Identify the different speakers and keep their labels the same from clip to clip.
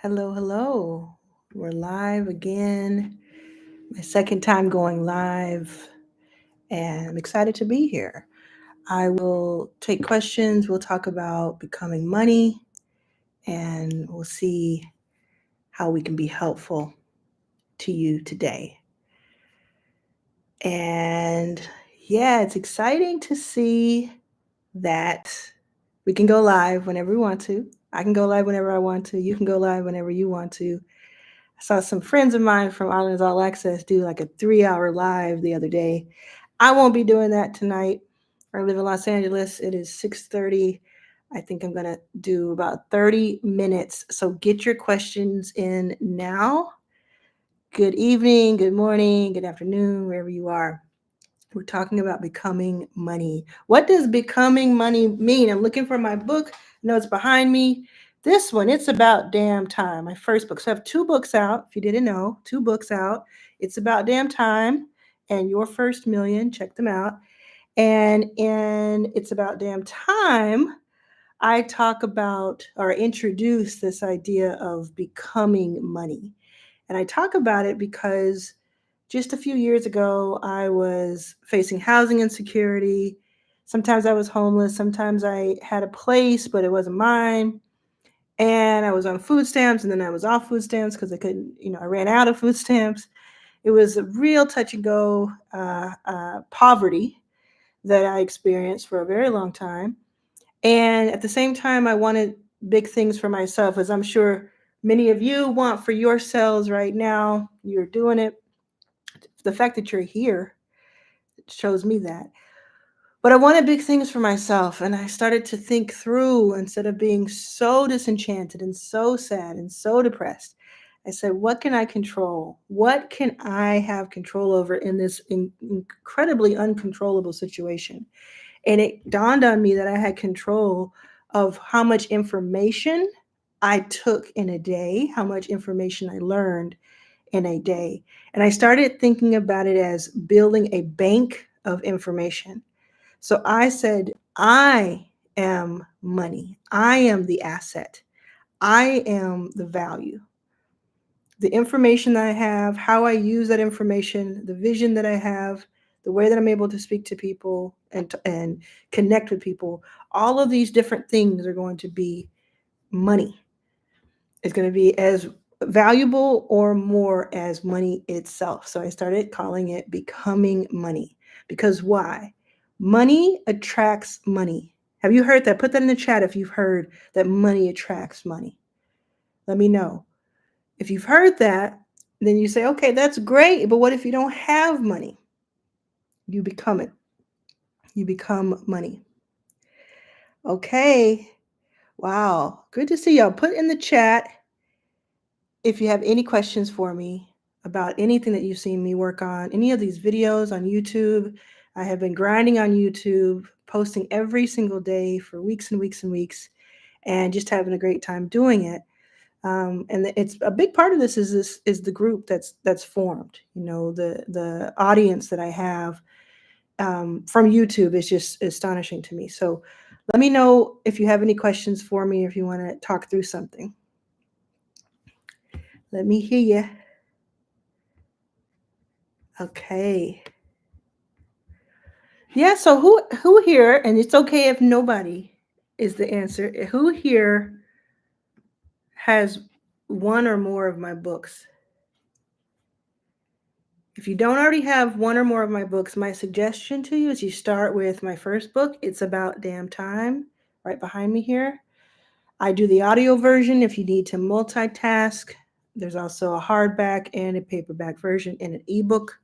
Speaker 1: Hello, hello. We're live again. My second time going live, and I'm excited to be here. I will take questions. We'll talk about becoming money, and we'll see how we can be helpful to you today. And yeah, it's exciting to see that we can go live whenever we want to. I can go live whenever I want to. You can go live whenever you want to. I saw some friends of mine from Arlan's All Access do like a 3-hour live the other day. I won't be doing that tonight. I live in Los Angeles. It is 6:30. I think I'm going to do about 30 minutes. So get your questions in now. Good evening, good morning, good afternoon, wherever you are. We're talking about becoming money. What does becoming money mean? I'm looking for my book. No, it's behind me. This one, it's about damn time. My first book. So I have two books out. If you didn't know, two books out. It's about damn time and Your First Million. Check them out. And in It's About Damn Time, I talk about or introduce this idea of becoming money. And I talk about it because just a few years ago, I was facing housing insecurity. Sometimes I was homeless. Sometimes I had a place, but it wasn't mine. And I was on food stamps, and then I was off food stamps because I couldn't, I ran out of food stamps. It was a real touch and go poverty that I experienced for a very long time. And at the same time, I wanted big things for myself, as I'm sure many of you want for yourselves right now. You're doing it. The fact that you're here shows me that. But I wanted big things for myself. And I started to think through instead of being so disenchanted and so sad and so depressed. I said, what can I control? What can I have control over in this incredibly uncontrollable situation? And it dawned on me that I had control of how much information I took in a day, how much information I learned in a day. And I started thinking about it as building a bank of information. So I said, I am money. I am the asset. I am the value. The information that I have, how I use that information, the vision that I have, the way that I'm able to speak to people and connect with people, all of these different things are going to be money. It's going to be as valuable or more as money itself. So I started calling it becoming money. Because why? Money attracts money. Have you heard that? Put that in the chat if you've heard that money attracts money. Let me know. If you've heard that, then you say, okay, that's great. But what if you don't have money? You become it. You become money. Okay. Wow. Good to see y'all. Put in the chat if you have any questions for me about anything that you've seen me work on, any of these videos on YouTube. I have been grinding on YouTube, posting every single day for weeks and weeks and weeks, and just having a great time doing it. And it's a big part of this is the group that's formed. The audience that I have from YouTube is just astonishing to me. So let me know if you have any questions for me, if you want to talk through something. Let me hear you. Okay. Yeah, so who here, and it's okay if nobody is the answer. Who here has one or more of my books? If you don't already have one or more of my books, my suggestion to you is you start with my first book. It's About Damn Time, right behind me here. I do the audio version if you need to multitask. There's also a hardback and a paperback version and an ebook.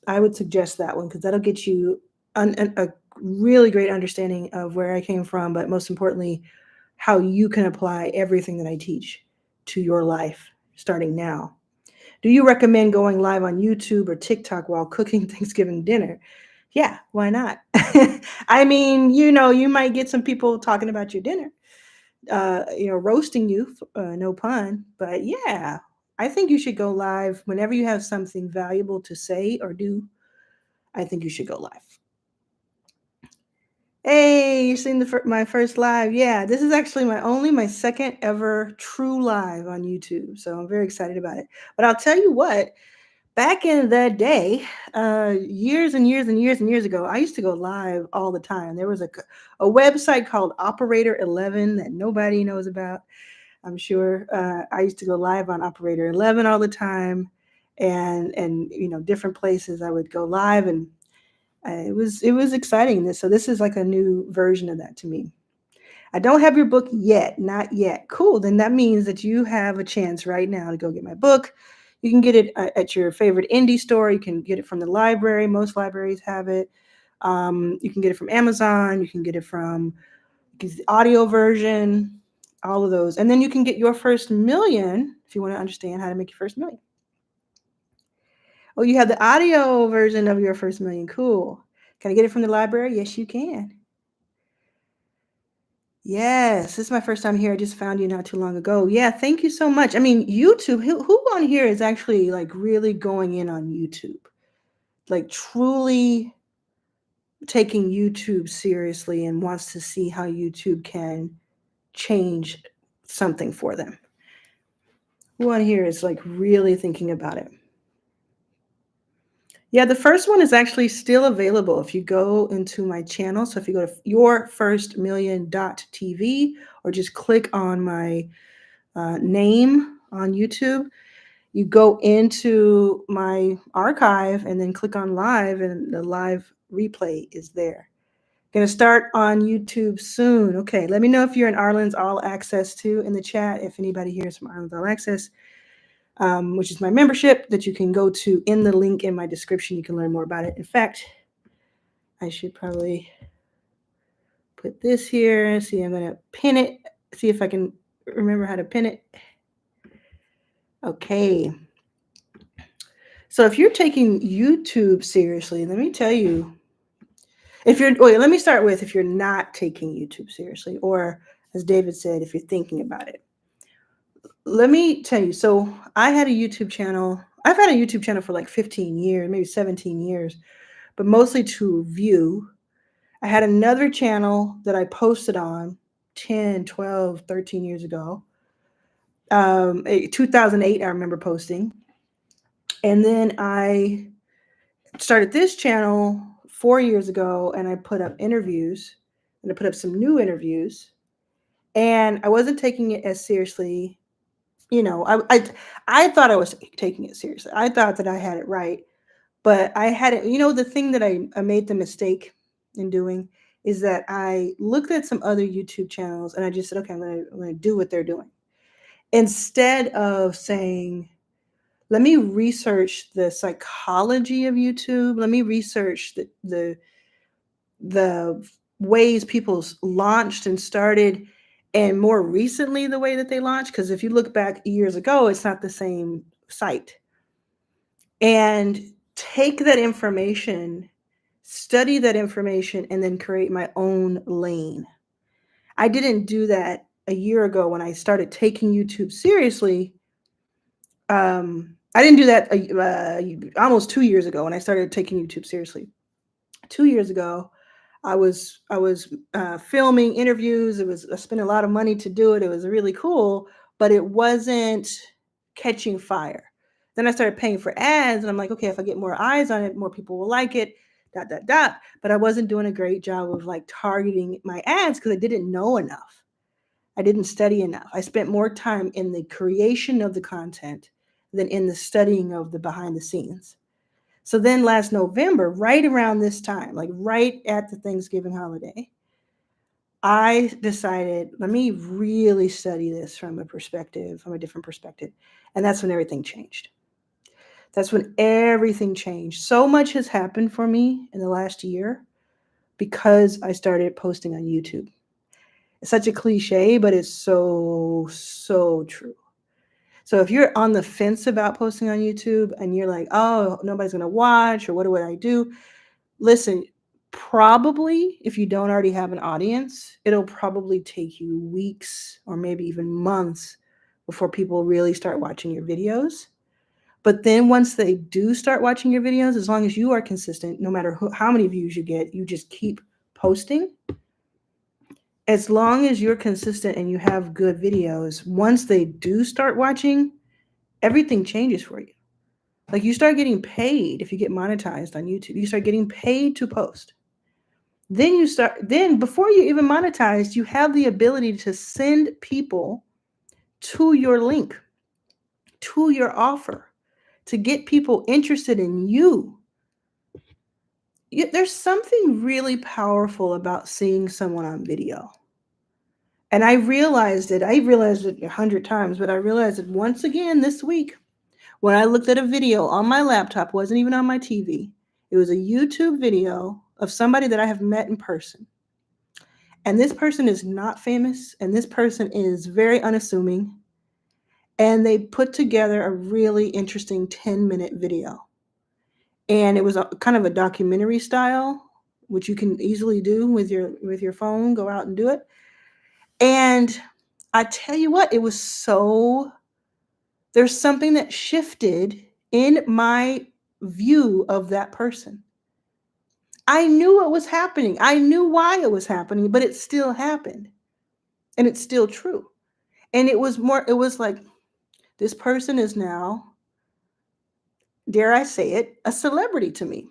Speaker 1: I would suggest that one because that'll get you a really great understanding of where I came from, but most importantly, how you can apply everything that I teach to your life starting now. Do you recommend going live on YouTube or TikTok while cooking Thanksgiving dinner? Yeah, why not? I mean, you might get some people talking about your dinner, roasting you, no pun. But yeah, I think you should go live whenever you have something valuable to say or do. I think you should go live. Hey, you seen my first live? Yeah, this is actually my second ever true live on YouTube, so I'm very excited about it. But I'll tell you what, back in the day, years and years and years and years ago, I used to go live all the time. There was a website called Operator 11 that nobody knows about, I'm sure. I used to go live on Operator 11 all the time, and different places I would go live, and it was exciting. So this is like a new version of that to me. I don't have your book yet, not yet. Cool. Then that means that you have a chance right now to go get my book. You can get it at your favorite indie store. You can get it from the library. Most libraries have it. You can get it from Amazon. You can get it from the audio version, all of those. And then you can get your first million if you want to understand how to make your first million. Oh, you have the audio version of your first million. Cool. Can I get it from the library? Yes, you can. Yes, this is my first time here. I just found you not too long ago. Yeah, thank you so much. I mean, YouTube, who on here is actually like really going in on YouTube? Like truly taking YouTube seriously and wants to see how YouTube can change something for them. Who on here is like really thinking about it? Yeah, the first one is actually still available if you go into my channel. So if you go to yourfirstmillion.tv or just click on my name on YouTube, you go into my archive and then click on live, and the live replay is there. Going to start on YouTube soon. Okay, let me know if you're in Arlan's All Access too in the chat. If anybody here is from Arlan's All Access, which is my membership that you can go to in the link in my description. You can learn more about it. In fact, I should probably put this here. See, I'm going to pin it. See if I can remember how to pin it. Okay. So if you're taking YouTube seriously, let me tell you, let me start with if you're not taking YouTube seriously, or as David said, if you're thinking about it. Let me tell you, so I had a YouTube channel. I've had a YouTube channel for like 15 years, maybe 17 years, but mostly to view. I had another channel that I posted on 10, 12, 13 years ago. 2008, I remember posting. And then I started this channel 4 years ago, and I put up interviews, and I put up some new interviews, and I wasn't taking it as seriously. I thought I was taking it seriously. I thought that I had it right, but I had it. The thing that I made the mistake in doing is that I looked at some other YouTube channels and I just said, okay, I'm gonna do what they're doing, instead of saying, let me research the psychology of YouTube. Let me research the ways people's launched and started, and more recently the way that they launched. Because if you look back years ago, it's not the same site. And take that information, study that information, and then create my own lane. I didn't do that a year ago when I started taking YouTube seriously. I didn't do that almost 2 years ago when I started taking YouTube seriously. 2 years ago, I was filming interviews. I spent a lot of money to do it. It was really cool, but it wasn't catching fire. Then I started paying for ads, and I'm like, okay, if I get more eyes on it, more people will like it. Dot dot dot. But I wasn't doing a great job of like targeting my ads because I didn't know enough. I didn't study enough. I spent more time in the creation of the content than in the studying of the behind the scenes. So then last November, right around this time, like right at the Thanksgiving holiday, I decided, let me really study this from a different perspective. And that's when everything changed. That's when everything changed. So much has happened for me in the last year because I started posting on YouTube. It's such a cliche, but it's so, so true. So if you're on the fence about posting on YouTube and you're like, oh, nobody's going to watch, or what would I do? Listen, probably if you don't already have an audience, it'll probably take you weeks or maybe even months before people really start watching your videos. But then once they do start watching your videos, as long as you are consistent, no matter how many views you get, you just keep posting, as long as you're consistent and you have good videos, once they do start watching, everything changes for you. Like you start getting paid if you get monetized on YouTube. You start getting paid to post. Then before you even monetize, you have the ability to send people to your link, to your offer, to get people interested in you. There's something really powerful about seeing someone on video. And I realized it 100 times, but I realized it once again this week when I looked at a video on my laptop, wasn't even on my TV. It was a YouTube video of somebody that I have met in person. And this person is not famous, and this person is very unassuming. And they put together a really interesting 10-minute video. And it was kind of a documentary style, which you can easily do with your phone. Go out and do it. And I tell you what, there's something that shifted in my view of that person. I knew what was happening. I knew why it was happening, but it still happened. And it's still true. And it was like, this person is now, dare I say it, a celebrity to me.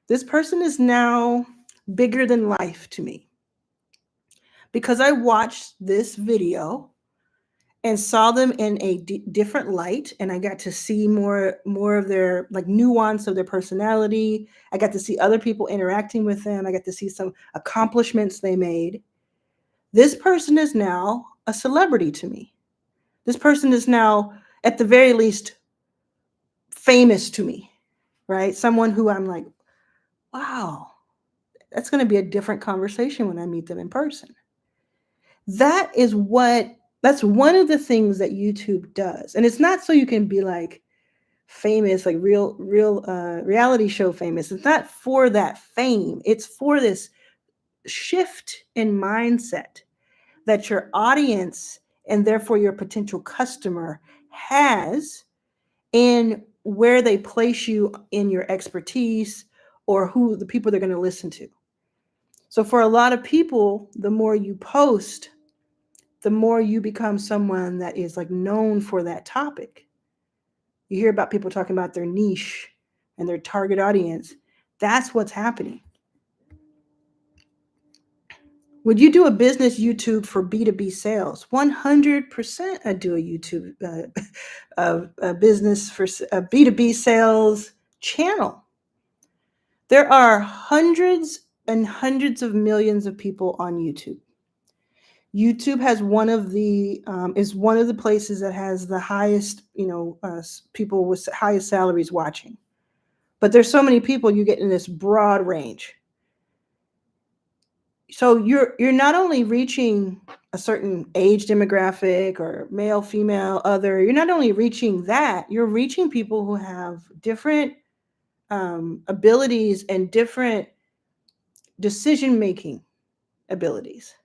Speaker 1: This person is now bigger than life to me. Because I watched this video and saw them in a different light, and I got to see more of their like nuance of their personality. I got to see other people interacting with them. I got to see some accomplishments they made. This person is now a celebrity to me. This person is now, at the very least, famous to me, right? Someone who I'm like, wow, that's going to be a different conversation when I meet them in person. That's one of the things that YouTube does. And it's not so you can be like famous, like real reality show famous. It's not for that fame. It's for this shift in mindset that your audience and therefore your potential customer has in where they place you in your expertise or who the people they're going to listen to. So for a lot of people, the more you post, the more you become someone that is like known for that topic. You hear about people talking about their niche and their target audience. That's what's happening. Would you do a business YouTube for B2B sales? 100% I'd do a YouTube a business for a B2B sales channel. There are hundreds and hundreds of millions of people on YouTube. YouTube has is one of the places that has the highest, people with highest salaries watching. But there's so many people, you get in this broad range. So you're not only reaching a certain age demographic or male, female, other. You're not only reaching that, you're reaching people who have different abilities and different decision-making abilities.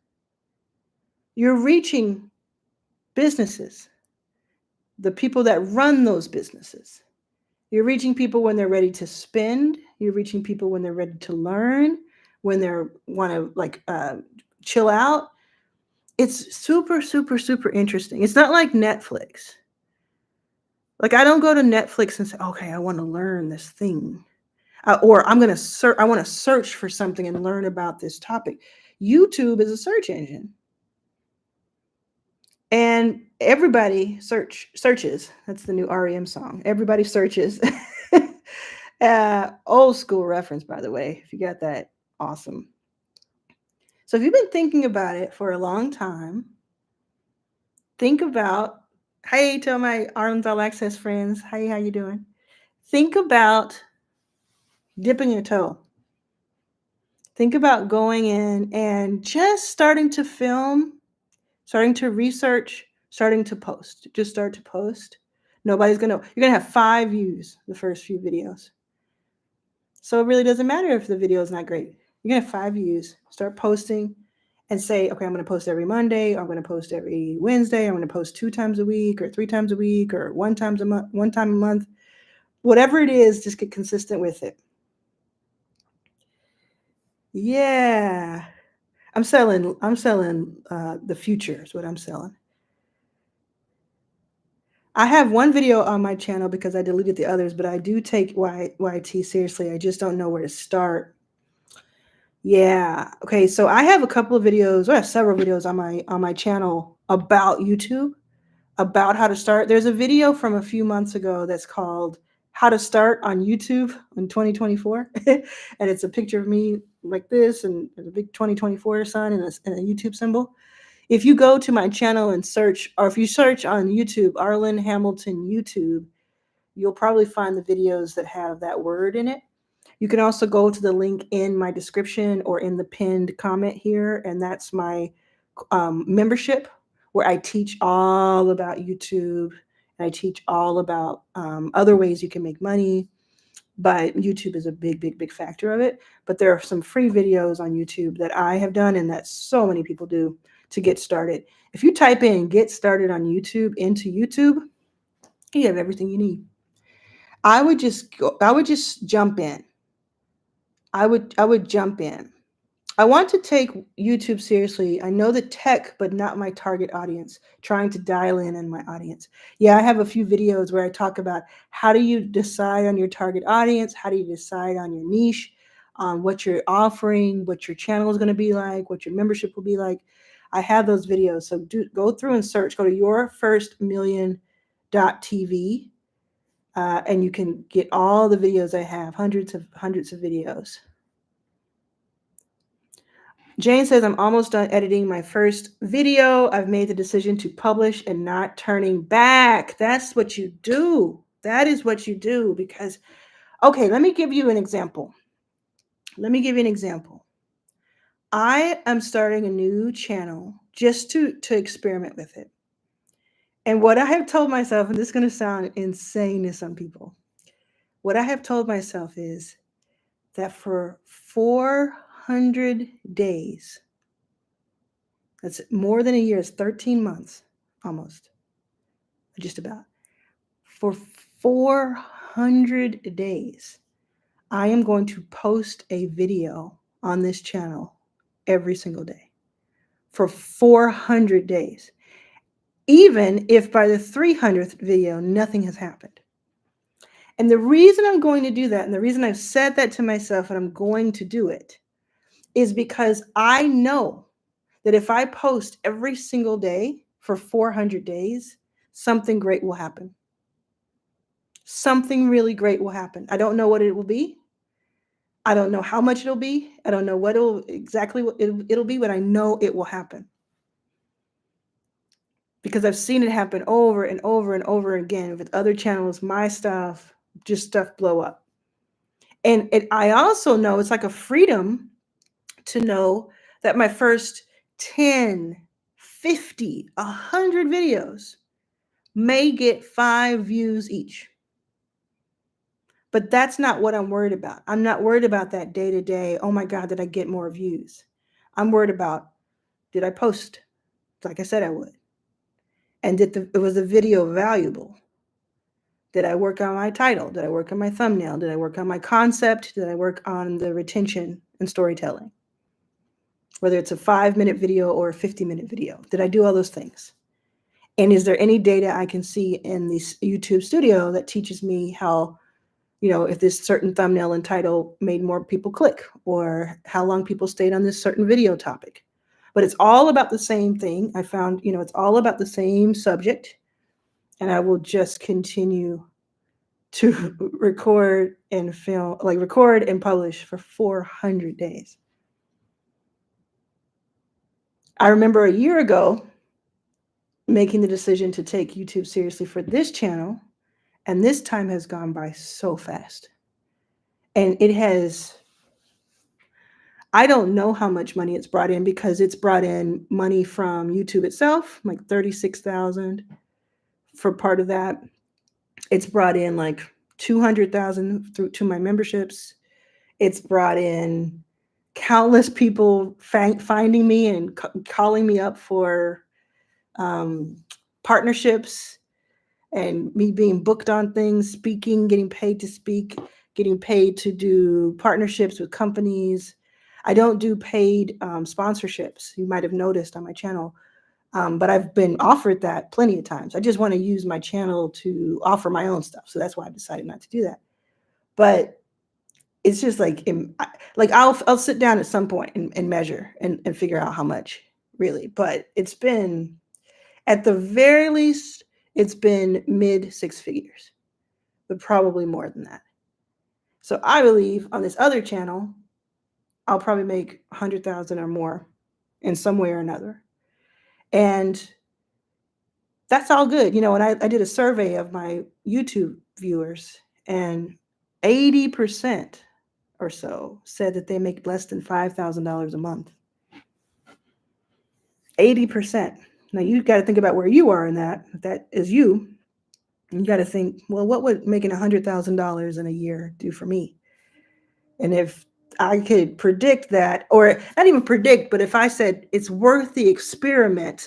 Speaker 1: You're reaching businesses, the people that run those businesses. You're reaching people when they're ready to spend. You're reaching people when they're ready to learn, when they want to chill out. It's super, super, super interesting. It's not like Netflix. Like I don't go to Netflix and say, okay, I want to learn this thing. Or I want to search for something and learn about this topic. YouTube is a search engine. And everybody searches. That's the new REM song. Everybody searches. Old school reference, by the way. If you got that, awesome. So if you've been thinking about it for a long time, think about, hey, to my Arlan's All Access friends, hey, how you doing? Think about dipping your toe. Think about going in and just starting to film, starting to research, starting to post. Just start to post. You're going to have 5 views the first few videos. So it really doesn't matter if the video is not great. You're going to have 5 views. Start posting and say, okay, I'm going to post every Monday. Or I'm going to post every Wednesday. I'm going to post 2 times a week or 3 times a week or 1 time a month. Whatever it is, just get consistent with it. Yeah. I'm selling the future is what I'm selling. I have one video on my channel because I deleted the others, but I do take YT seriously. I just don't know where to start. Yeah. Okay, so I have a couple of videos, or I have several videos on my channel about YouTube, about how to start. There's a video from a few months ago that's called How to Start on YouTube in 2024. And it's a picture of me like this, and there's a big 2024 sign and a YouTube symbol. If you go to my channel and search, or if you search on YouTube, Arlan Hamilton YouTube, you'll probably find the videos that have that word in it. You can also go to the link in my description or in the pinned comment here, and that's my membership where I teach all about YouTube and I teach all about other ways you can make money. But YouTube is a big, big, big factor of it. But there are some free videos on YouTube that I have done and that so many people do to get started. If you type in "get started on YouTube" into YouTube, you have everything you need. I would just jump in. I would jump in. I want to take YouTube seriously. I know the tech, but not my target audience, trying to dial in my audience. Yeah, I have a few videos where I talk about how do you decide on your target audience? How do you decide on your niche, on what you're offering, what your channel is going to be like, what your membership will be like. I have those videos. So go through and search, go to yourfirstmillion.tv, and you can get all the videos I have, hundreds of videos. Jane says, I'm almost done editing my first video. I've made the decision to publish and not turning back. That's what you do. That is what you do because, okay, let me give you an example. I am starting a new channel just to experiment with it. And what I have told myself, and this is going to sound insane to some people, what I have told myself is that for 400 days, that's more than a year, it's 13 months almost, just about. For 400 days, I am going to post a video on this channel every single day for 400 days. Even if by the 300th video, nothing has happened. And the reason I'm going to do that, and the reason I've said that to myself and I'm going to do it, is because I know that if I post every single day for 400 days, something great will happen. Something really great will happen. I don't know what it will be. I don't know how much it'll be. I don't know what it'll be, but I know it will happen. Because I've seen it happen over and over and over again with other channels, my stuff, just stuff blow up. And I also know it's like a freedom to know that my first 10, 50, 100 videos may get 5 views each. But that's not what I'm worried about. I'm not worried about that day to day. Oh my God, did I get more views? I'm worried about, did I post like I said I would? And was the video valuable? Did I work on my title? Did I work on my thumbnail? Did I work on my concept? Did I work on the retention and storytelling? Whether it's a 5-minute video or a 50-minute video, did I do all those things? And is there any data I can see in this YouTube studio that teaches me how, if this certain thumbnail and title made more people click, or how long people stayed on this certain video topic? But it's all about the same thing. I found, it's all about the same subject. And I will just continue to record and film, like record and publish for 400 days. I remember a year ago making the decision to take YouTube seriously for this channel, and this time has gone by so fast. And it has, I don't know how much money it's brought in, because it's brought in money from YouTube itself, like 36,000 for part of that. It's brought in like 200,000 to my memberships. It's brought in countless people finding me and calling me up for partnerships, and me being booked on things, speaking, getting paid to speak, getting paid to do partnerships with companies. I don't do paid sponsorships. You might have noticed on my channel. But I've been offered that plenty of times. I just want to use my channel to offer my own stuff. So that's why I decided not to do that. But it's just like, like I'll sit down at some point and measure and figure out how much really. But it's been, at the very least, it's been mid six figures, but probably more than that. So I believe on this other channel, I'll probably make 100,000 or more in some way or another. And that's all good. You know, and I did a survey of my YouTube viewers, and 80% or so said that they make less than $5,000 a month. 80%. Now you've got to think about where you are in that. If that is you, you got to think, well, what would making $100,000 in a year do for me? And if I could predict that, or not even predict, but if I said it's worth the experiment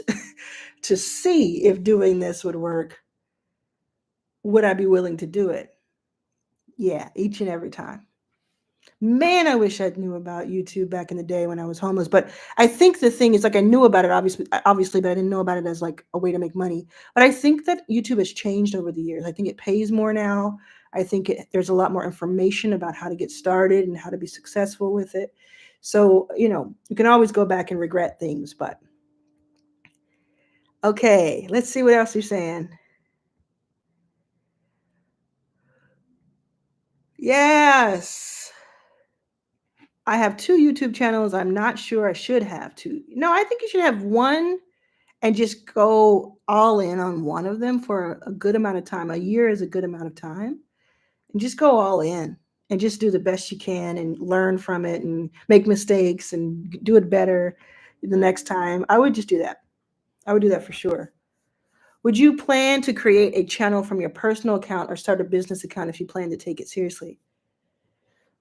Speaker 1: to see if doing this would work, would I be willing to do it? Yeah, each and every time. Man, I wish I knew about YouTube back in the day when I was homeless. But I think the thing is, like, I knew about it, obviously, but I didn't know about it as like a way to make money. But I think that YouTube has changed over the years. I think it pays more now. I think there's a lot more information about how to get started and how to be successful with it. So, you know, you can always go back and regret things. But okay, let's see what else you're saying. Yes. I have two YouTube channels. I'm not sure I should have two. No, I think you should have one and just go all in on one of them for a good amount of time. A year is a good amount of time. And just go all in and just do the best you can and learn from it and make mistakes and do it better the next time. I would just do that. I would do that for sure. Would you plan to create a channel from your personal account or start a business account if you plan to take it seriously?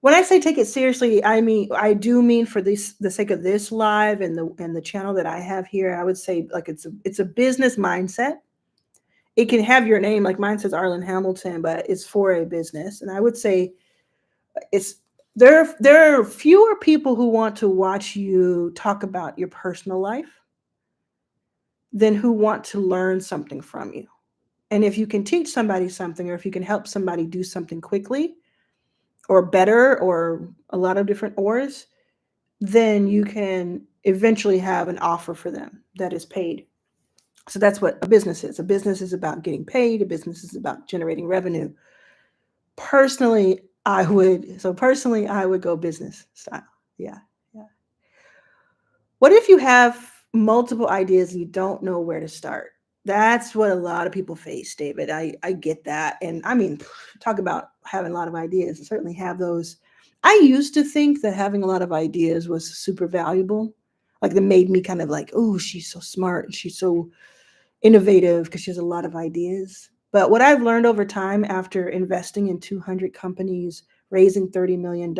Speaker 1: When I say take it seriously, I do mean for the sake of this live and the channel that I have here, I would say like it's a business mindset. It can have your name, like mine says Arlan Hamilton, but it's for a business. And I would say it's there are fewer people who want to watch you talk about your personal life than who want to learn something from you. And if you can teach somebody something, or if you can help somebody do something quickly or better, or a lot of different ors, then you can eventually have an offer for them that is paid. So that's what a business is. A business is about getting paid. A business is about generating revenue. Personally, I would go business style. Yeah. Yeah. What if you have multiple ideas and you don't know where to start? That's what a lot of people face, David. I get that. And I mean, talk about having a lot of ideas. I certainly have those. I used to think that having a lot of ideas was super valuable. Like, that made me kind of like, oh, she's so smart and she's so innovative because she has a lot of ideas. But what I've learned over time after investing in 200 companies, raising $30 million,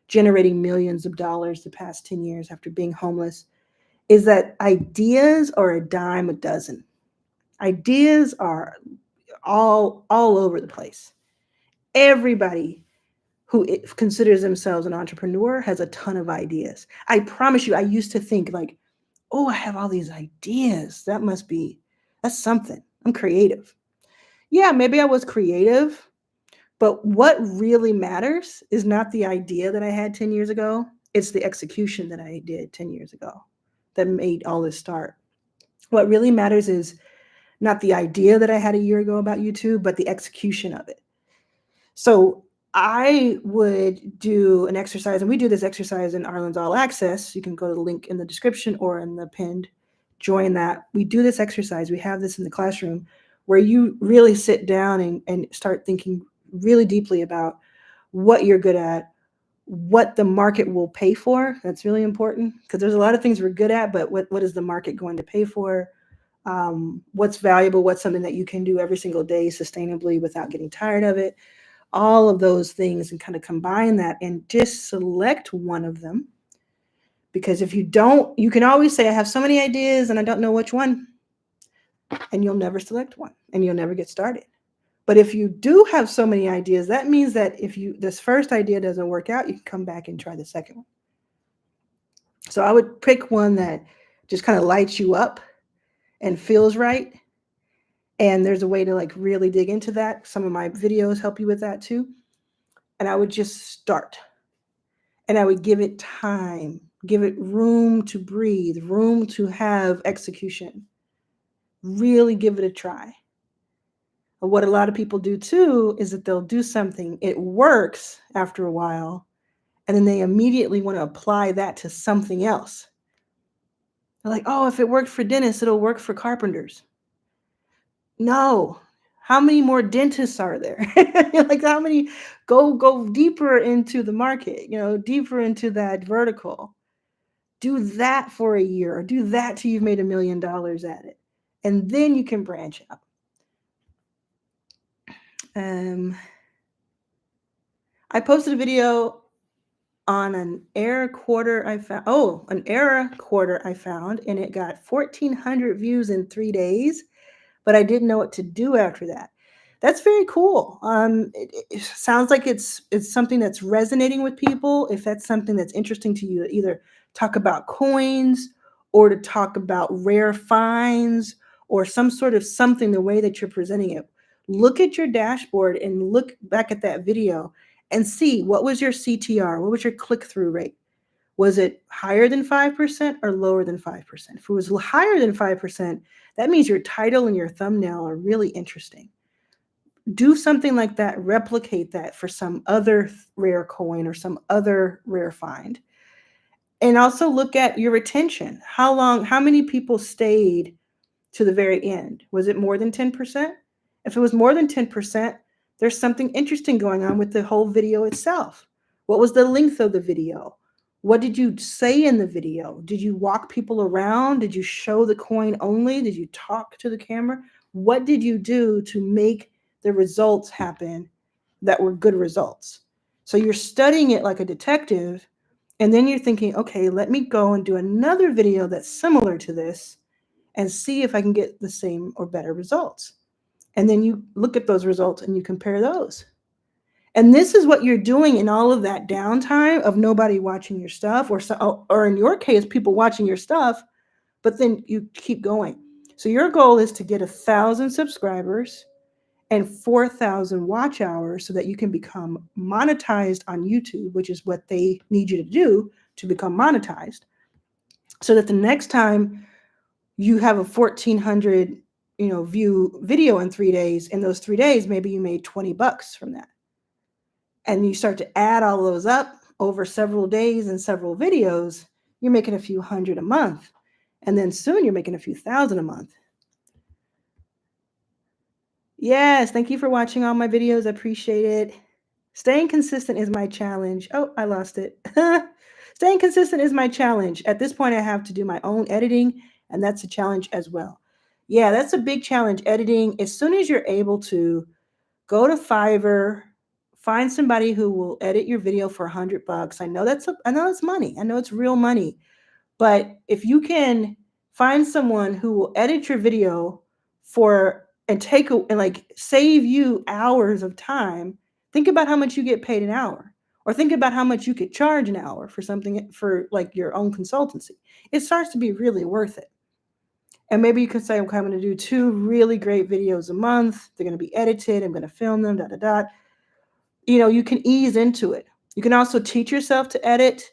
Speaker 1: generating millions of dollars the past 10 years after being homeless, is that ideas are a dime a dozen. Ideas are all over the place. Everybody who considers themselves an entrepreneur has a ton of ideas. I promise you, I used to think like, oh, I have all these ideas. That's something. I'm creative. Yeah, maybe I was creative, but what really matters is not the idea that I had 10 years ago. It's the execution that I did 10 years ago that made all this start. What really matters is not the idea that I had a year ago about YouTube, but the execution of it. So I would do an exercise, and we do this exercise in Arlan's All Access. You can go to the link in the description or in the pinned. Join that. We do this exercise. We have this in the classroom where you really sit down and start thinking really deeply about what you're good at, what the market will pay for. That's really important, because there's a lot of things we're good at, but what is the market going to pay for? What's valuable? What's something that you can do every single day sustainably without getting tired of it? All of those things, and kind of combine that and just select one of them. Because if you don't, you can always say, I have so many ideas and I don't know which one. And you'll never select one and you'll never get started. But if you do have so many ideas, that means that if this first idea doesn't work out, you can come back and try the second one. So I would pick one that just kind of lights you up and feels right. And there's a way to like really dig into that. Some of my videos help you with that too. And I would just start, and I would give it time, give it room to breathe, room to have execution. Really give it a try. But what a lot of people do too is that they'll do something, it works after a while, and then they immediately want to apply that to something else. They're like, oh, if it worked for dentists, it'll work for carpenters. No. How many more dentists are there? Like how many go deeper into the market, deeper into that vertical. Do that for a year or do that till you've made $1 million at it. And then you can branch out. I posted a video on an error quarter I found. Oh, an error quarter I found, and it got 1,400 views in 3 days, but I didn't know what to do after that. That's very cool. It sounds like it's something that's resonating with people. If that's something that's interesting to you, to either talk about coins or to talk about rare finds or some sort of something, the way that you're presenting it. Look at your dashboard and look back at that video and see what was your CTR, what was your click-through rate. Was it higher than 5% or lower than 5%? If it was higher than 5%, that means your title and your thumbnail are really interesting. Do something like that, replicate that for some other rare coin or some other rare find. And also look at your retention. How many people stayed to the very end? Was it more than 10%? If it was more than 10%, there's something interesting going on with the whole video itself. What was the length of the video? What did you say in the video? Did you walk people around? Did you show the coin only? Did you talk to the camera? What did you do to make the results happen that were good results? So you're studying it like a detective, and then you're thinking, okay, let me go and do another video that's similar to this and see if I can get the same or better results. And then you look at those results and you compare those. And this is what you're doing in all of that downtime of nobody watching your stuff, or in your case, people watching your stuff, but then you keep going. So your goal is to get 1,000 subscribers and 4,000 watch hours so that you can become monetized on YouTube, which is what they need you to do to become monetized. So that the next time you have a 1,400 view video in 3 days, in those 3 days, maybe you made $20 from that. And you start to add all those up over several days and several videos, you're making a few hundred a month. And then soon you're making a few thousand a month. Yes, thank you for watching all my videos. I appreciate it. Staying consistent is my challenge. Oh, I lost it. Staying consistent is my challenge. At this point, I have to do my own editing, and that's a challenge as well. Yeah, that's a big challenge, editing. As soon as you're able to, go to Fiverr, find somebody who will edit your video for $100. I know that's money. I know it's real money. But if you can find someone who will edit your video and like save you hours of time, think about how much you get paid an hour, or think about how much you could charge an hour for something, for like your own consultancy. It starts to be really worth it. And maybe you can say, okay, I'm going to do 2 really great videos a month. They're going to be edited. I'm going to film them, You can ease into it. You can also teach yourself to edit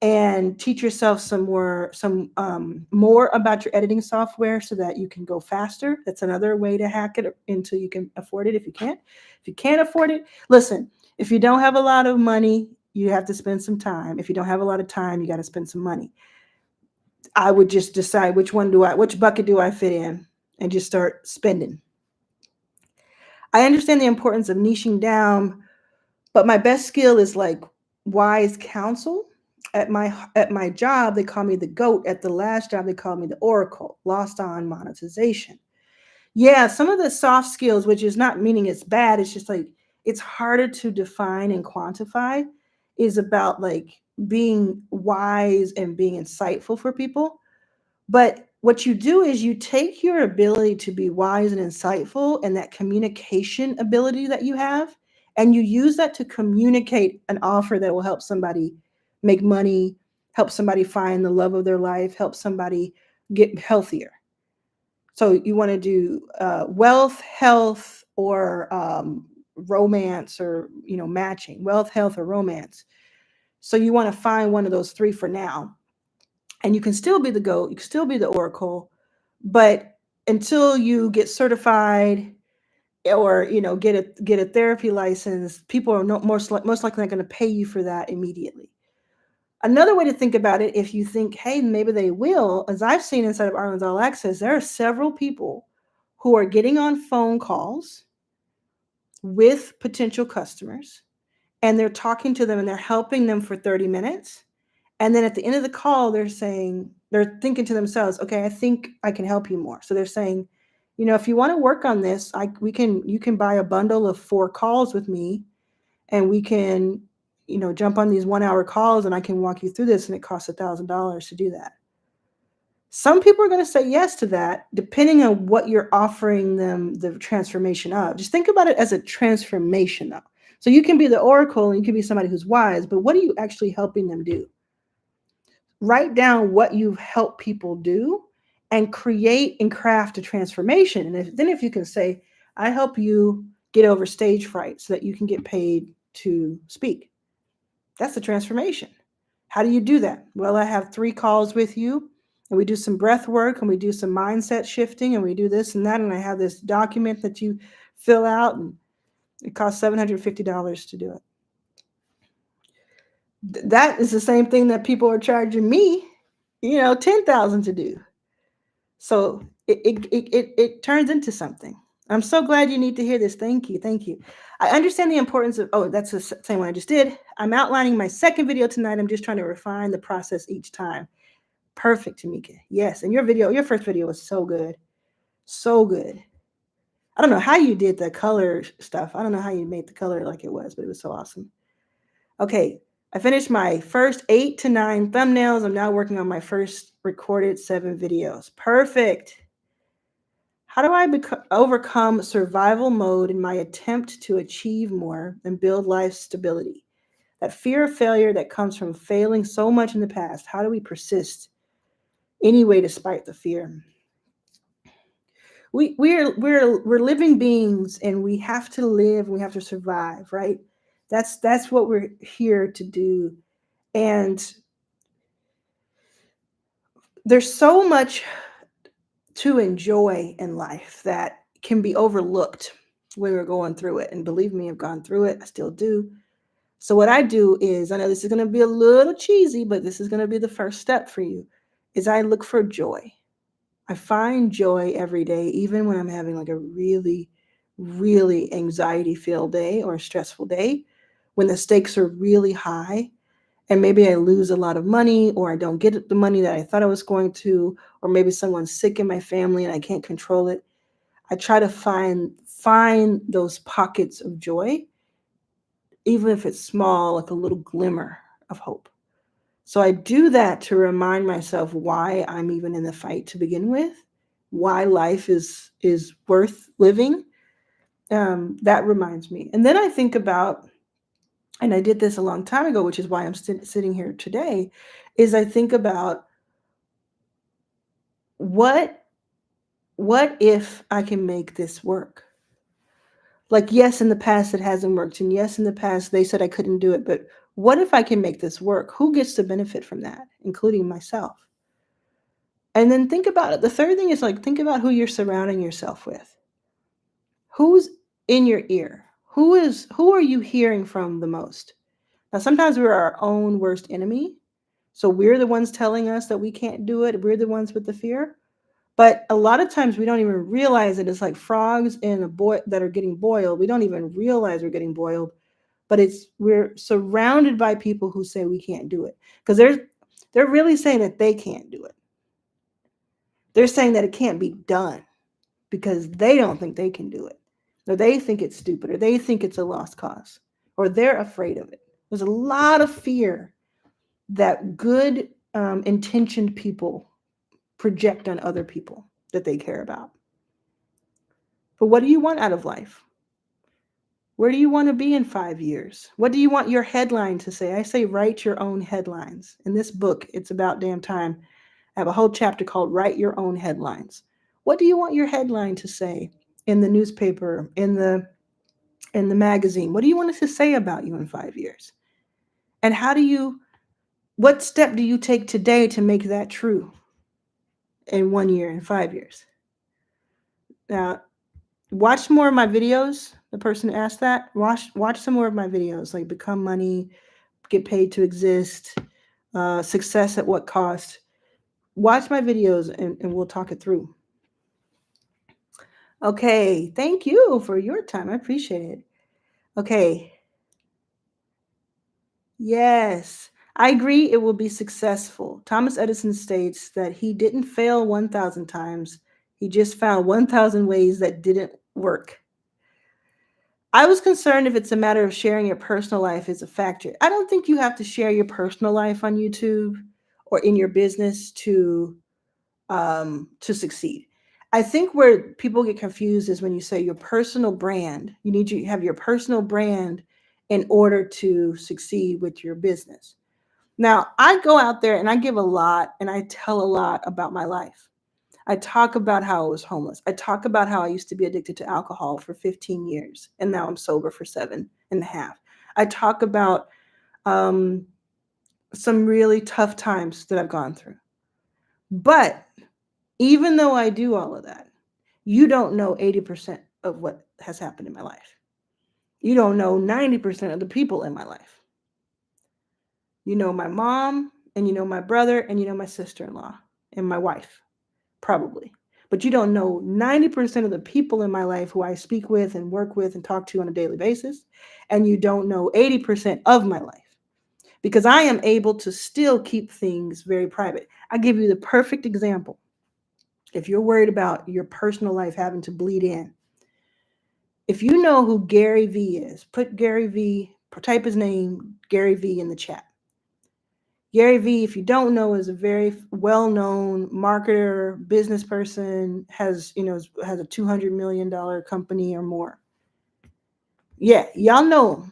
Speaker 1: and teach yourself some more about your editing software so that you can go faster. That's another way to hack it until you can afford it. If you can't afford it, listen, if you don't have a lot of money, you have to spend some time. If you don't have a lot of time, you got to spend some money. I would just decide which bucket do I fit in and just start spending. I understand the importance of niching down, but my best skill is like wise counsel. At my job, they call me the GOAT. At the last job, they called me the Oracle, lost on monetization. Yeah, some of the soft skills, which is not meaning it's bad, it's just like it's harder to define and quantify, is about like being wise and being insightful for people. But what you do is you take your ability to be wise and insightful and that communication ability that you have, and you use that to communicate an offer that will help somebody make money help somebody find the love of their life, help somebody get healthier. So you want to do wealth, health, or romance, or matching wealth, health, or romance. So you want to find one of those three for now, and you can still be the goat, you can still be the oracle, but until you get certified or get a therapy license, people are most likely not going to pay you for that immediately. Another way to think about it, if you think, hey, maybe they will, as I've seen inside of Arlan's All Access, there are several people who are getting on phone calls with potential customers, and they're talking to them and they're helping them for 30 minutes. And then at the end of the call, they're thinking to themselves, okay, I think I can help you more. So they're saying, if you want to work on this, you can buy a bundle of 4 calls with me, and we can, jump on these 1-hour calls, and I can walk you through this, and it costs $1,000 to do that. Some people are going to say yes to that, depending on what you're offering them the transformation of. Just think about it as a transformation of. So you can be the oracle and you can be somebody who's wise, but what are you actually helping them do? Write down what you've helped people do and create and craft a transformation. And then if you can say, I help you get over stage fright so that you can get paid to speak. That's the transformation. How do you do that? Well, I have 3 calls with you, and we do some breath work, and we do some mindset shifting, and we do this and that, and I have this document that you fill out, and it costs $750 to do it. That is the same thing that people are charging me, $10,000 to do. So it turns into something. I'm so glad you need to hear this. Thank you. Thank you. I understand the importance of, that's the same one I just did. I'm outlining my second video tonight. I'm just trying to refine the process each time. Perfect, Tamika. Yes. And your first video was so good. So good. I don't know how you did the color stuff. I don't know how you made the color like it was, but it was so awesome. Okay. I finished my first 8 to 9 thumbnails. I'm now working on my first recorded 7 videos. Perfect. How do I overcome survival mode in my attempt to achieve more and build life stability? That fear of failure that comes from failing so much in the past. How do we persist anyway despite the fear? We're living beings, and we have to live, and we have to survive, right? That's what we're here to do. And there's so much to enjoy in life that can be overlooked when we're going through it. And believe me, I've gone through it. I still do. So what I do is, I know this is going to be a little cheesy, but this is going to be the first step for you, is I look for joy. I find joy every day, even when I'm having like a really, really anxiety-filled day or a stressful day, when the stakes are really high. And maybe I lose a lot of money, or I don't get the money that I thought I was going to, or maybe someone's sick in my family and I can't control it. I try to find those pockets of joy, even if it's small, like a little glimmer of hope. So I do that to remind myself why I'm even in the fight to begin with, why life is worth living. That reminds me. And then I think about, and I did this a long time ago, which is why I'm sitting here today, is I think about what if I can make this work? Like, yes, in the past it hasn't worked, and yes, in the past they said I couldn't do it, but what if I can make this work? Who gets to benefit from that, including myself? And then think about it. The third thing is, like, think about who you're surrounding yourself with. Who's in your ear? Who are you hearing from the most? Now, sometimes we're our own worst enemy. So we're the ones telling us that we can't do it. We're the ones with the fear. But a lot of times we don't even realize it. It's like frogs in a boil that are getting boiled. We don't even realize we're getting boiled, but we're surrounded by people who say we can't do it, because they're really saying that they can't do it. They're saying that it can't be done because they don't think they can do it, or they think it's stupid, or they think it's a lost cause, or they're afraid of it. There's a lot of fear that good intentioned people project on other people that they care about. But what do you want out of life? Where do you want to be in 5 years? What do you want your headline to say? I say write your own headlines. In this book, It's About Damn Time, I have a whole chapter called Write Your Own Headlines. What do you want your headline to say in the newspaper, in the magazine? What do you want it to say about you in 5 years? And what step do you take today to make that true in 1 year, in 5 years? Now, watch more of my videos. The person asked that. Watch some more of my videos, like Become Money, Get Paid to Exist, Success at What Cost. Watch my videos and we'll talk it through. Okay, thank you for your time. I appreciate it. Okay. Yes, I agree it will be successful. Thomas Edison states that he didn't fail 1,000 times, he just found 1,000 ways that didn't work. I was concerned if it's a matter of sharing your personal life is a factor. I don't think you have to share your personal life on YouTube or in your business to succeed. I think where people get confused is when you say your personal brand. You need to have your personal brand in order to succeed with your business. Now, I go out there and I give a lot and I tell a lot about my life. I talk about how I was homeless. I talk about how I used to be addicted to alcohol for 15 years and now I'm sober for 7.5. I talk about um, some really tough times that I've gone through. But even though I do all of that, you don't know 80% of what has happened in my life. You don't know 90% of the people in my life. You know my mom, and you know my brother, and you know my sister-in-law, and my wife, probably. But you don't know 90% of the people in my life who I speak with and work with and talk to on a daily basis. And you don't know 80% of my life because I am able to still keep things very private. I give you the perfect example. If you're worried about your personal life having to bleed in, if you know who Gary V is, put Gary V, type his name, Gary V, in the chat. Gary V, if you don't know, is a very well-known marketer, business person, has a $200 million company or more. Yeah, y'all know him.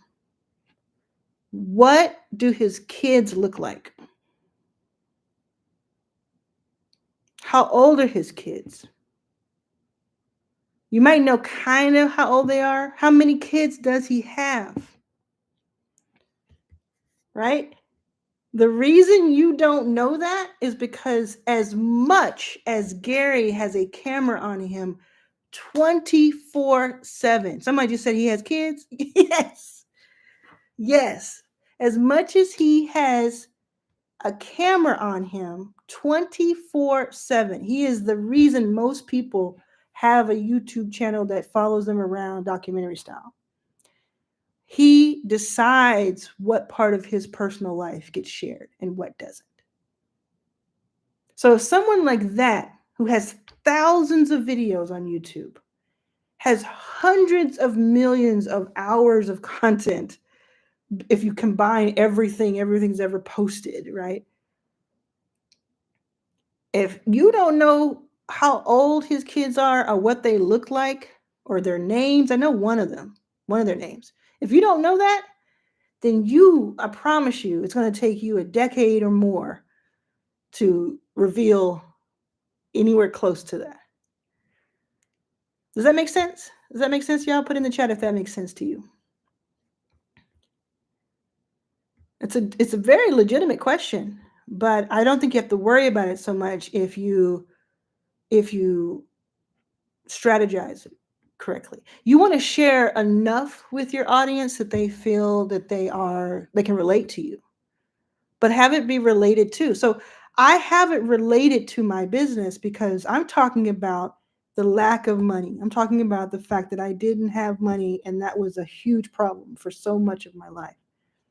Speaker 1: What do his kids look like? How old are his kids? You might know kind of how old they are. How many kids does he have? Right? The reason you don't know that is because as much as Gary has a camera on him 24/7. Somebody just said he has kids. Yes. Yes. As much as he has a camera on him 24/7. He is the reason most people have a YouTube channel that follows them around documentary style. He decides what part of his personal life gets shared and what doesn't. So if someone like that, who has thousands of videos on YouTube, has hundreds of millions of hours of content, if you combine everything's ever posted, right? If you don't know how old his kids are or what they look like or their names, I know one of their names. If you don't know that, then I promise you, it's going to take you a decade or more to reveal anywhere close to that. Does that make sense? Does that make sense, y'all? Put in the chat if that makes sense to you. It's a very legitimate question, but I don't think you have to worry about it so much if you strategize it correctly. You want to share enough with your audience that they feel that they can relate to you, but have it be related to. So I have it related to my business because I'm talking about the lack of money. I'm talking about the fact that I didn't have money, and that was a huge problem for so much of my life.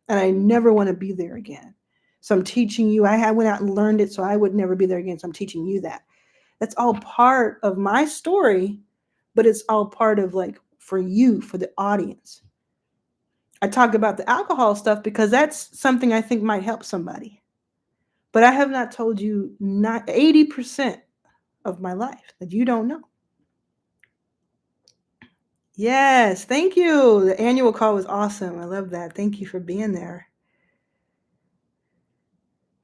Speaker 1: And I never want to be there again. So I'm teaching you. I went out and learned it so I would never be there again. So I'm teaching you that. That's all part of my story, but it's all part of for you, for the audience. I talk about the alcohol stuff because that's something I think might help somebody. But I have not told you not 80% of my life that you don't know. Yes, thank you. The annual call was awesome. I love that. Thank you for being there.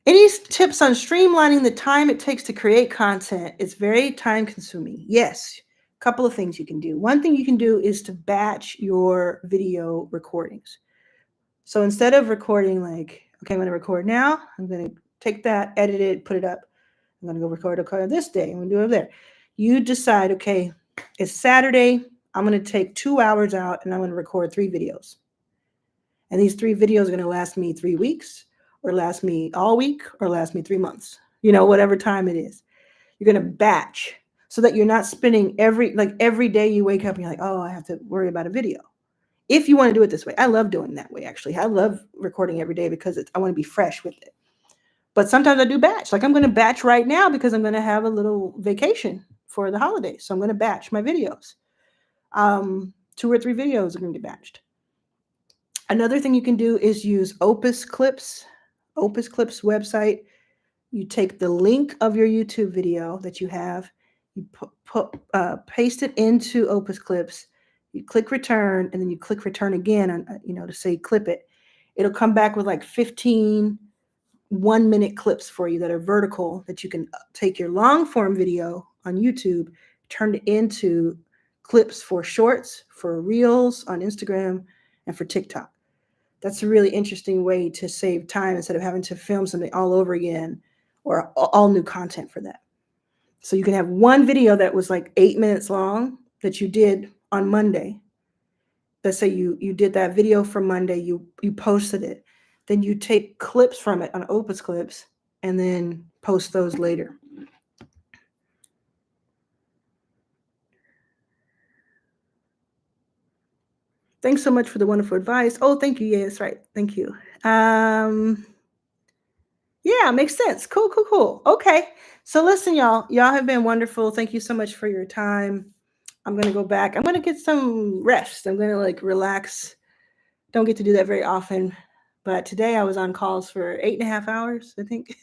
Speaker 1: Any tips on streamlining the time it takes to create content? It's very time consuming. Yes, a couple of things you can do. One thing you can do is to batch your video recordings. So instead of recording like, okay, I'm going to record now, I'm going to take that, edit it, put it up. I'm going to go record this day. I'm going to do it there. You decide, okay, it's Saturday. I'm going to take 2 hours out and I'm going to record 3 videos. And these 3 videos are going to last me 3 weeks or last me all week or last me 3 months, whatever time it is. You're going to batch so that you're not spending every day you wake up and you're like, oh, I have to worry about a video. If you want to do it this way, I love doing that way, actually. I love recording every day because I want to be fresh with it. But sometimes I do batch. Like I'm going to batch right now because I'm going to have a little vacation for the holidays. So I'm going to batch my videos. 2 or 3 videos are going to be batched. Another thing you can do is use Opus Clips. Opus Clips website. You take the link of your YouTube video that you have, you paste it into Opus Clips. You click return, and then you click return again on, to say clip it. It'll come back with like 15 1-minute clips for you that are vertical that you can take your long form video on YouTube, turn it into clips for shorts, for reels on Instagram, and for TikTok. That's a really interesting way to save time instead of having to film something all over again or all new content for that. So you can have one video that was like 8 minutes long that you did on Monday. Let's say you did that video for Monday, you posted it. Then you take clips from it on Opus Clips and then post those later. Thanks so much for the wonderful advice. Oh, thank you. Yeah, that's right. Thank you. Yeah, makes sense. Cool. Okay. So listen, y'all have been wonderful. Thank you so much for your time. I'm going to go back. I'm going to get some rest. I'm going to relax. Don't get to do that very often. But today I was on calls for 8.5 hours, I think,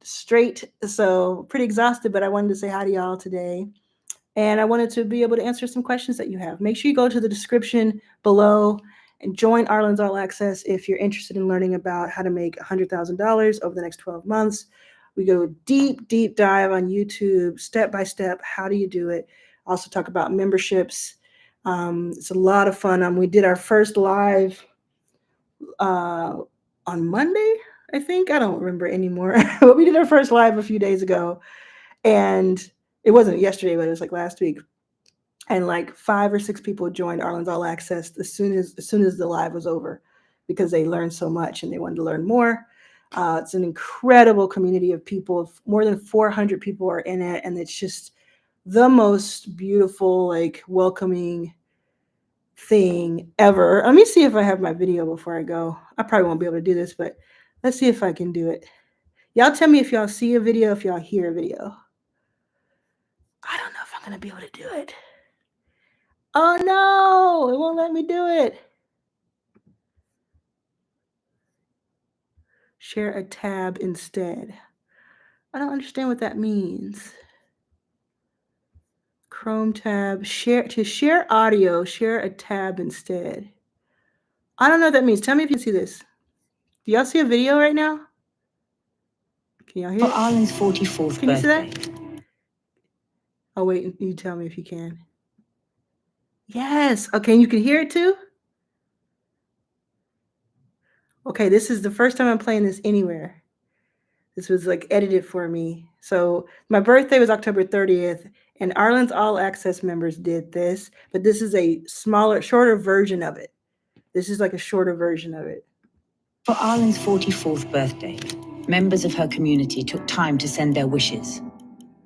Speaker 1: straight. So pretty exhausted, but I wanted to say hi to y'all today. And I wanted to be able to answer some questions that you have. Make sure you go to the description below and join Arlan's All Access if you're interested in learning about how to make $100,000 over the next 12 months. We go deep dive on YouTube, step by step. How do you do it? Also talk about memberships. It's a lot of fun. We did our first live on Monday, I think. I don't remember anymore. But we did our first live a few days ago. And it wasn't yesterday, but it was like last week. And like 5 or 6 people joined Arlan's All Access as soon as the live was over because they learned so much and they wanted to learn more. It's an incredible community of people. More than 400 people are in it. And it's just the most beautiful, welcoming thing ever. Let me see if I have my video before I go. I probably won't be able to do this, but let's see if I can do it. Y'all tell me if y'all see a video, if y'all hear a video. I don't know if I'm going to be able to do it. Oh no, it won't let me do it. Share a tab instead. I don't understand what that means. Chrome tab, to share audio, share a tab instead. I don't know what that means. Tell me if you see this. Do y'all see a video right now? Can y'all hear it?
Speaker 2: For Arlan's 44th
Speaker 1: Can you see
Speaker 2: birthday.
Speaker 1: that? Oh wait, you tell me if you can. Yes. Okay, you can hear it too? Okay, this is the first time I'm playing this anywhere. This was edited for me. So my birthday was October 30th, and Arlan's All Access members did this, but this is a shorter version of it. This is a shorter version of it.
Speaker 2: For Arlan's 44th birthday, members of her community took time to send their wishes.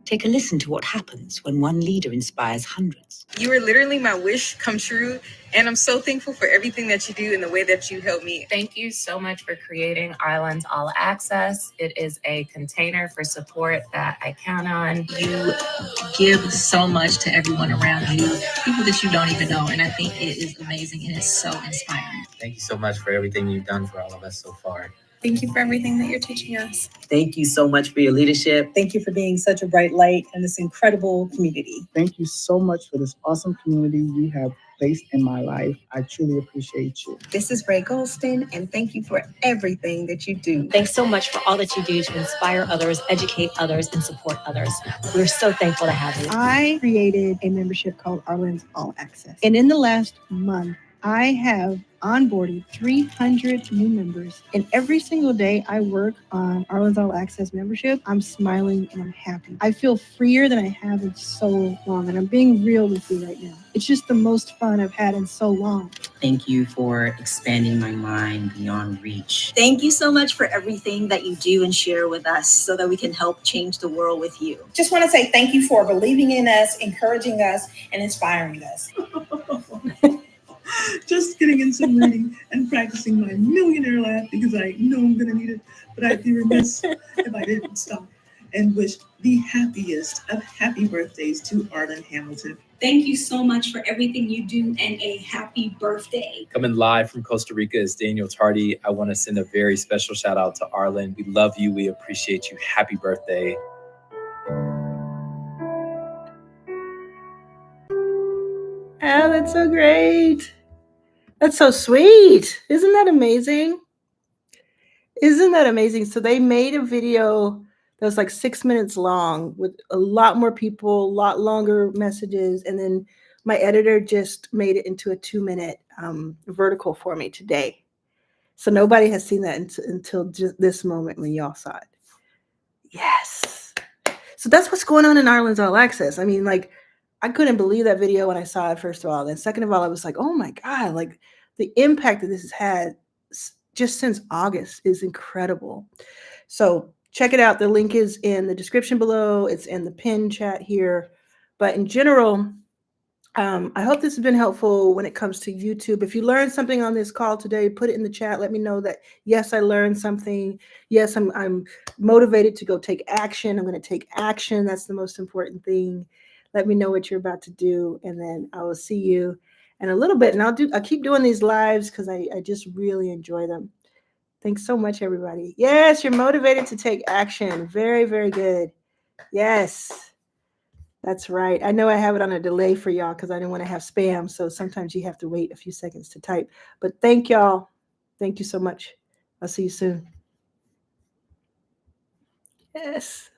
Speaker 2: Take a listen to what happens when one leader inspires hundreds.
Speaker 3: You are literally my wish come true, and I'm so thankful for everything that you do and the way that you help me.
Speaker 4: Thank you so much for creating Arlan's All Access. It is a container for support that I count on.
Speaker 3: You give so much to everyone around you, people that you don't even know, and I think it is amazing and it's so inspiring.
Speaker 5: Thank you so much for everything you've done for all of us so far.
Speaker 3: Thank you for everything that you're teaching us.
Speaker 2: Thank you so much for your leadership.
Speaker 5: Thank you for being such a bright light in this incredible community.
Speaker 6: Thank you so much for this awesome community you have placed in my life. I truly appreciate you.
Speaker 5: This is Ray Goldston, and thank you for everything that you do.
Speaker 7: Thanks so much for all that you do to inspire others, educate others, and support others. We're so thankful to have you.
Speaker 8: I created a membership called Arlan's All Access. And in the last month, I have onboarded 300 new members. And every single day I work on Arlan's All Access membership, I'm smiling and I'm happy. I feel freer than I have in so long. And I'm being real with you right now. It's just the most fun I've had in so long.
Speaker 2: Thank you for expanding my mind beyond reach.
Speaker 9: Thank you so much for everything that you do and share with us so that we can help change the world with you.
Speaker 5: Just want to say thank you for believing in us, encouraging us, and inspiring us.
Speaker 10: Just getting in some reading and practicing my millionaire laugh because I know I'm going to need it, but I'd be remiss if I didn't stop and wish the happiest of happy birthdays to Arlan Hamilton.
Speaker 9: Thank you so much for everything you do and a happy birthday.
Speaker 11: Coming live from Costa Rica is Daniel Tardy. I want to send a very special shout out to Arlan. We love you. We appreciate you. Happy birthday.
Speaker 1: Oh, that's so great. That's so sweet. Isn't that amazing? Isn't that amazing? So they made a video that was like 6 minutes long with a lot more people, a lot longer messages. And then my editor just made it into a 2-minute vertical for me today. So nobody has seen that until just this moment when y'all saw it. Yes. So that's what's going on in Arlan's All Access. I mean, like, I couldn't believe that video when I saw it, first of all. Then second of all, I was like, oh my God, like the impact that this has had just since August is incredible. So check it out. The link is in the description below. It's in the pinned chat here. But in general, I hope this has been helpful when it comes to YouTube. If you learned something on this call today, put it in the chat. Let me know that, yes, I learned something. Yes, I'm motivated to go take action. I'm going to take action. That's the most important thing. Let me know what you're about to do, and then I will see you in a little bit. And I'll keep doing these lives because I just really enjoy them. Thanks so much, everybody. Yes, you're motivated to take action. Very, very good. Yes, that's right. I know I have it on a delay for y'all because I didn't want to have spam. So sometimes you have to wait a few seconds to type. But thank y'all. Thank you so much. I'll see you soon. Yes.